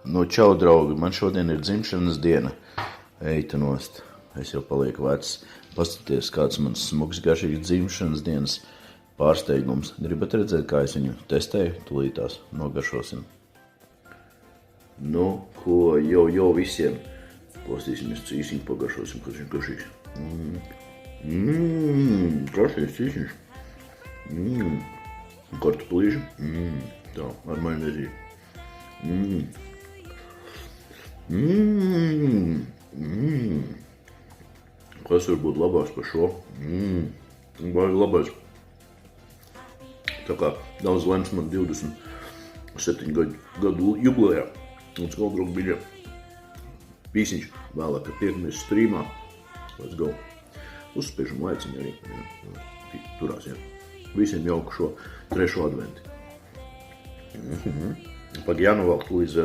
Nu, čau, draugi, man šodien ir dzimšanas diena. Eita nost, es jau palieku vecs. Paskaties, kāds mans smuks, garšīgs dzimšanas dienas pārsteigums. Gribat redzēt, kā es viņu testēju? Tūlītās nogaršosim. Nu, ko jau visiem. Postīsimies cīsiņu, pagaršosim, kas viņš garšīgs. Garšīgs cīsiņš. Kartuplīši. Tā, ar majonēziju. Kas var būt labāks par šo? Vai labais? Tā kā daudz laimes man 27 gadu jubilejā. Un skaldrūk bija pīsiņš vēlāk, kad tiekamies strīmā. Let's go. Uzspiežam laiciņu arī. Turās, jā. Visiem jauku šo 3. adventi. Pag jānovelk līdz